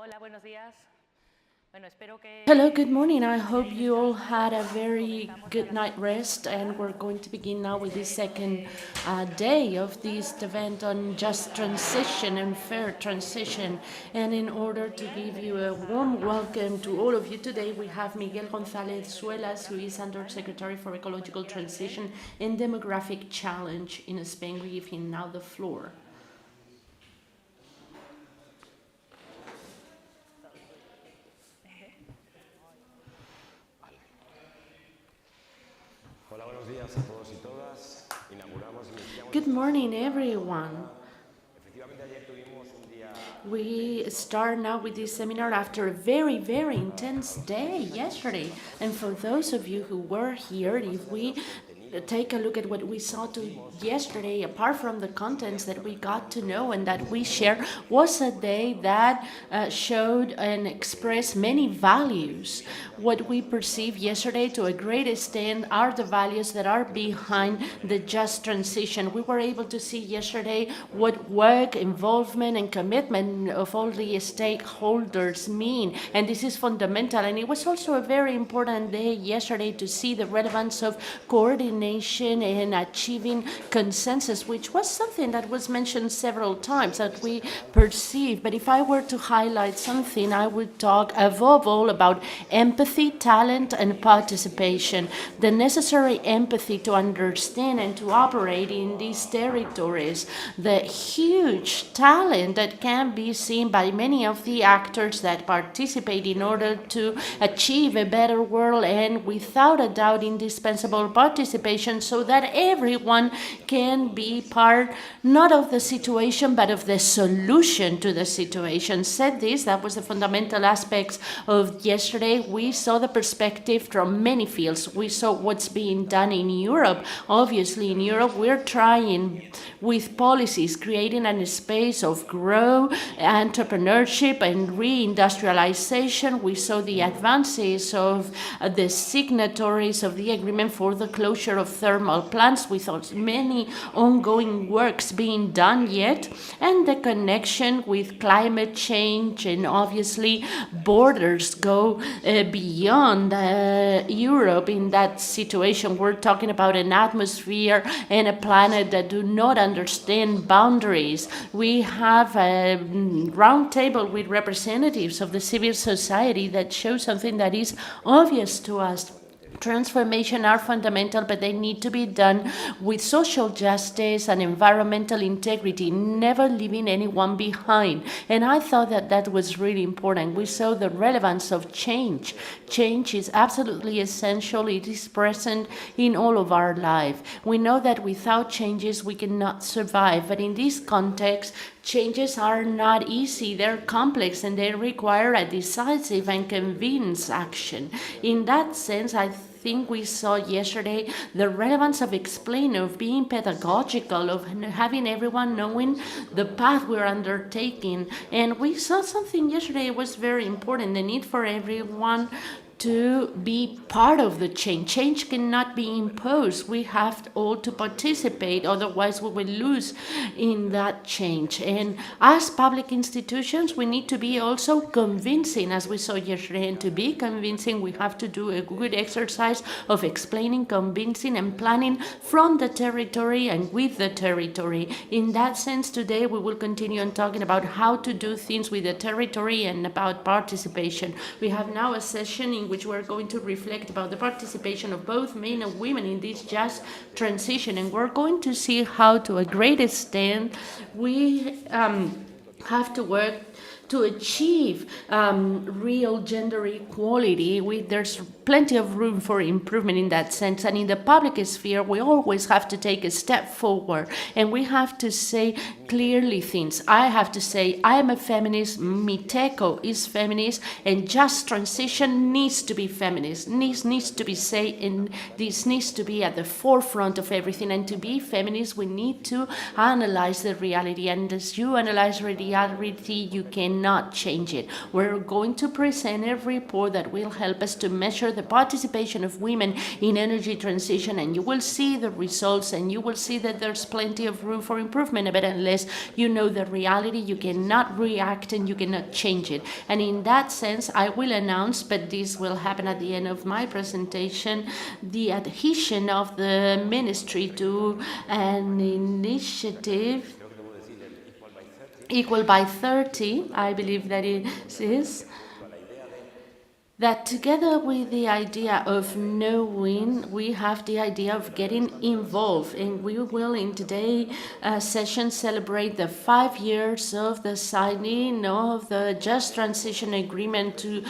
Hola, buenos días. Hello, good morning. I hope you all had a very good night rest, and we're going to begin now with the second day of this event on just transition and fair transition. And in order to give you a warm welcome to all of you today, we have Miguel González Suela, who is Undersecretary for Ecological Transition and Demographic Challenge in Spain. We give him now the floor. Good morning, everyone. We start now with this seminar after a very, very intense day yesterday. And for those of you who were here, if we take a look at what we saw yesterday, apart from the contents that we got to know and that we share, was a day that showed and expressed many values. What we perceived yesterday to a great extent are the values that are behind the just transition. We were able to see yesterday what work, involvement, and commitment of all the stakeholders mean, and this is fundamental. And it was also a very important day yesterday to see the relevance of coordination and achieving consensus, which was something that was mentioned several times that we perceive. But if I were to highlight something, I would talk above all about empathy, talent, and participation. The necessary empathy to understand and to operate in these territories. The huge talent that can be seen by many of the actors that participate in order to achieve a better world, and without a doubt indispensable participation so that everyone can be part not of the situation but of the solution to the situation. Said this, that was the fundamental aspects of yesterday. We saw the perspective from many fields. We saw what's being done in Europe. Obviously in Europe we're trying with policies, creating a space of growth, entrepreneurship, and reindustrialization. We saw the advances of the signatories of the agreement for the closure of thermal plants, with many ongoing works being done yet, and the connection with climate change. And obviously borders go beyond Europe in that situation. We're talking about an atmosphere and a planet that do not understand boundaries. We have a round table with representatives of the civil society that shows something that is obvious to us. Transformation are fundamental, but they need to be done with social justice and environmental integrity, never leaving anyone behind. And I thought that that was really important. We saw the relevance of change. Change is absolutely essential. It is present in all of our life. We know that without changes we cannot survive, but in this context, changes are not easy, they're complex, and they require a decisive and convinced action. In that sense, I think we saw yesterday the relevance of explaining, of being pedagogical, of having everyone knowing the path we're undertaking. And we saw something yesterday, it was very important, the need for everyone to be part of the change. Change cannot be imposed. We have all to participate, otherwise we will lose in that change. And as public institutions, we need to be also convincing, as we saw yesterday. And to be convincing, we have to do a good exercise of explaining, convincing, and planning from the territory and with the territory. In that sense, today we will continue on talking about how to do things with the territory and about participation. We have now a session in which we're going to reflect about the participation of both men and women in this just transition, and we're going to see how, to a great extent, we have to work to achieve real gender equality. There's plenty of room for improvement in that sense. And in the public sphere, we always have to take a step forward, and we have to say clearly things. I have to say, I'm a feminist, Miteco is feminist, and just transition needs to be feminist, needs to be said, and this needs to be at the forefront of everything. And to be feminist, we need to analyze the reality, and as you analyze reality, you cannot change it. We're going to present a report that will help us to measure the participation of women in energy transition, and you will see the results, and you will see that there's plenty of room for improvement. But unless you know the reality, you cannot react and you cannot change it. And in that sense, I will announce, but this will happen at the end of my presentation, the adhesion of the ministry to an initiative equal by 30, I believe that it is, that together with the idea of knowing, we have the idea of getting involved. And we will in today's session celebrate the 5 years of the signing of the Just Transition Agreement to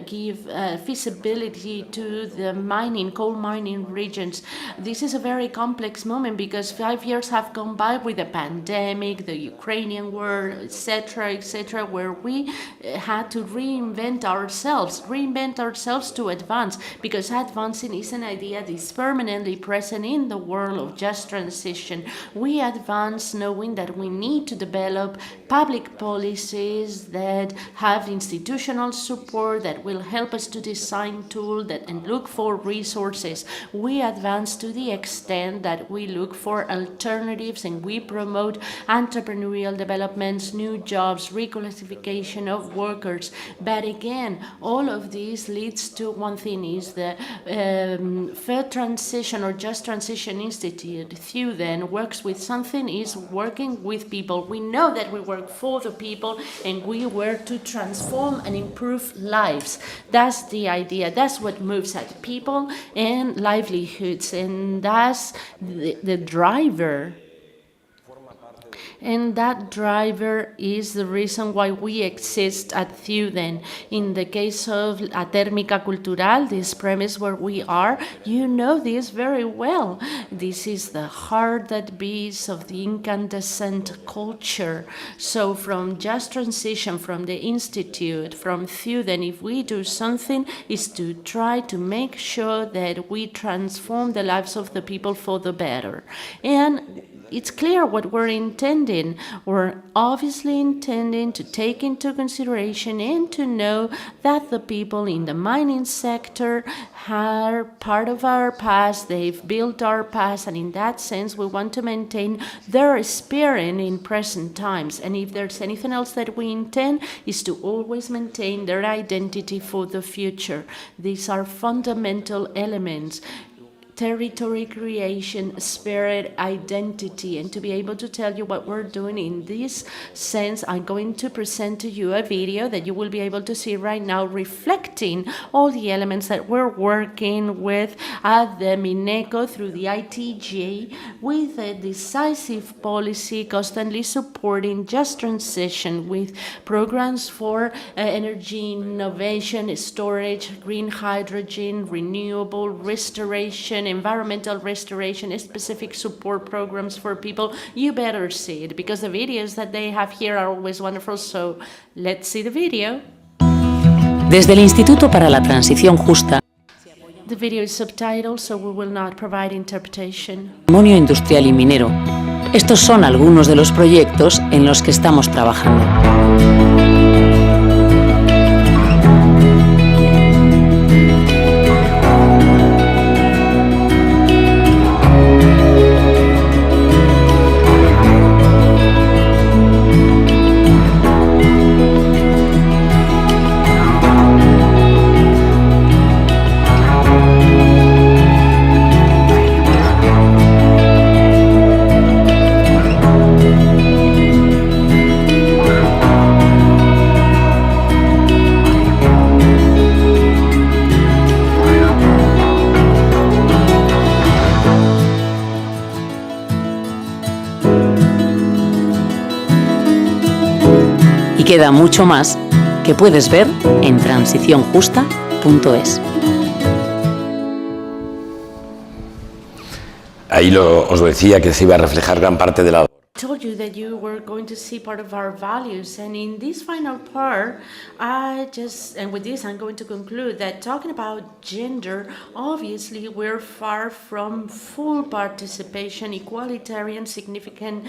give feasibility to the coal mining regions. This is a very complex moment because 5 years have gone by with the pandemic, the Ukrainian war, etc., where we had to reinvent ourselves to advance, because advancing is an idea that is permanently present in the world of just transition. We advance knowing that we need to develop public policies that have institutional support that will help us to design tools and look for resources. We advance to the extent that we look for alternatives and we promote entrepreneurial developments, new jobs, reclassification of workers. But again, all of this leads to one thing, is the Fair Transition or Just Transition Institute, THEW, then works with something, is working with people. We know that we work for the people and we work to transform and improve lives. That's the idea. That's what moves at people and livelihoods, and that's the driver. And that driver is the reason why we exist at THEW then. In the case of Térmica Cultural, this premise where we are, you know this very well. This is the heart that beats of the incandescent culture. So from Just Transition, from the Institute, from THEW, then if we do something, is to try to make sure that we transform the lives of the people for the better. And it's clear what we're intending. We're obviously intending to take into consideration and to know that the people in the mining sector are part of our past, they've built our past, and in that sense we want to maintain their spirit in present times. And if there's anything else that we intend, is to always maintain their identity for the future. These are fundamental elements: territory creation, spirit, identity. And to be able to tell you what we're doing in this sense, I'm going to present to you a video that you will be able to see right now, reflecting all the elements that we're working with at the MINECO through the ITJ, with a decisive policy constantly supporting just transition, with programs for energy innovation, storage, green hydrogen, renewable, restoration, environmental restoration, specific support programs for people. You better see it, because the videos that they have here are always wonderful. So let's see the video. Desde el Instituto para la Transición Justa, The video is subtitled, so we will not provide interpretation. Patrimonio industrial y minero. Estos son algunos de los proyectos en los que estamos trabajando. Y queda mucho más que puedes ver en transicionjusta.es. Ahí os decía que se iba a reflejar gran parte de la labor told you that you were going to see part of our values, and in this final part and with this I'm going to conclude that talking about gender, obviously we're far from full participation, egalitarian, significant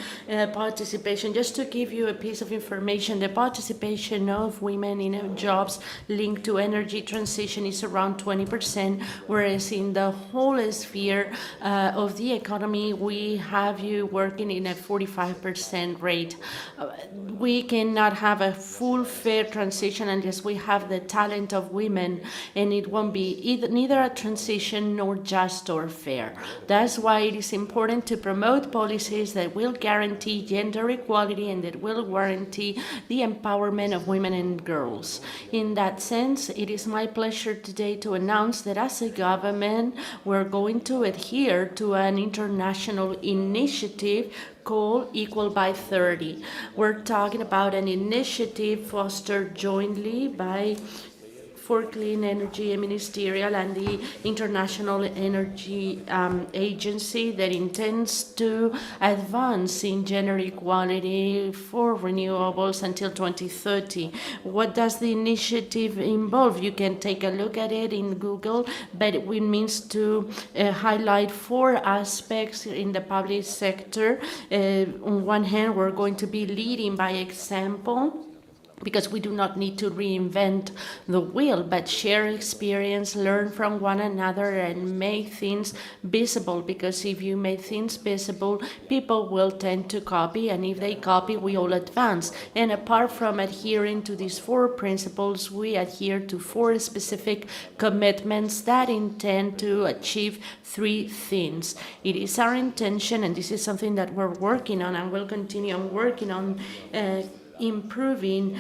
participation. Just to give you a piece of information, the participation of women in jobs linked to energy transition is around 20%, whereas in the whole sphere of the economy we have you working in a 45% rate. We cannot have a full fair transition unless we have the talent of women, and it won't be neither a transition nor just or fair. That's why it is important to promote policies that will guarantee gender equality and that will guarantee the empowerment of women and girls. In that sense, it is my pleasure today to announce that as a government, we're going to adhere to an international initiative called Equal by 30. We're talking about an initiative fostered jointly by for Clean Energy Ministerial and the International Energy Agency that intends to advance in gender equality for renewables until 2030. What does the initiative involve? You can take a look at it in Google, but it means to highlight 4 aspects in the public sector. On one hand, we're going to be leading by example, because we do not need to reinvent the wheel, but share experience, learn from one another, and make things visible. Because if you make things visible, people will tend to copy, and if they copy, we all advance. And apart from adhering to these 4 principles, we adhere to 4 specific commitments that intend to achieve 3 things. It is our intention, and this is something that we're working on and will continue on working on, improving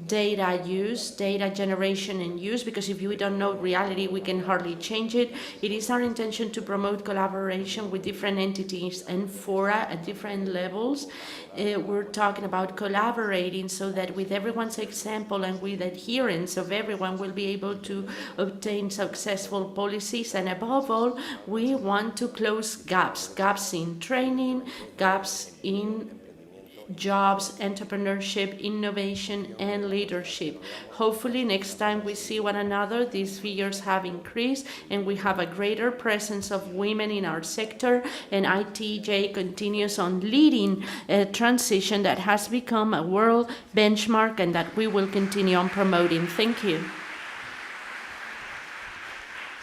data use, data generation and use, because if we don't know reality, we can hardly change it. It is our intention to promote collaboration with different entities and fora at different levels. We're talking about collaborating so that with everyone's example and with adherence of everyone, we'll be able to obtain successful policies. And above all, we want to close gaps in training, gaps in jobs, entrepreneurship, innovation, and leadership. Hopefully next time we see one another, these figures have increased and we have a greater presence of women in our sector, and ITJ continues on leading a transition that has become a world benchmark and that we will continue on promoting. Thank you.